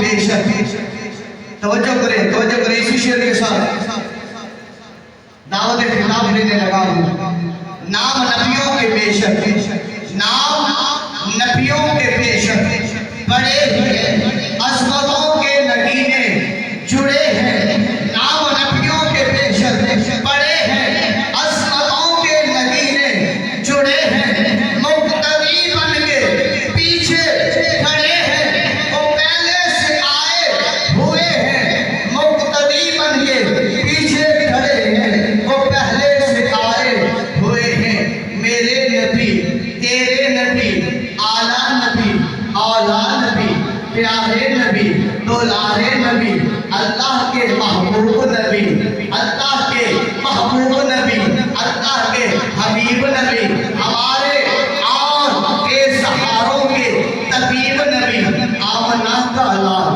بے شک توجہ کریں اسی شعر کے ساتھ دعوت خطاب لینے لگا ہوں نام نبیوں کے بے شک نام نبیوں کے بے شک بڑے ہوئے عظمتوں کے نگینے جڑے ہیں نام نبیوں کے بے شک بڑے ہیں عظمتوں کے نگینے جڑے ہیں مقتدی بن کے پیچھے کھڑے ہیں وہ پہلے سے آئے ہوئے ہیں مقتدی بن کے پیچھے کھڑے ہیں وہ پہلے سے آئے ہوئے ہیں میرے نبی تیرے نبی اعلیٰ نبی اولا نبی پیارے نبی دولارے نبی اللہ کے محبوب نبی اللہ کے محبوب نبی اللہ کے حبیب نبی ہمارے آن کے سہاروں کے طبیب نبی آمنہ کا لال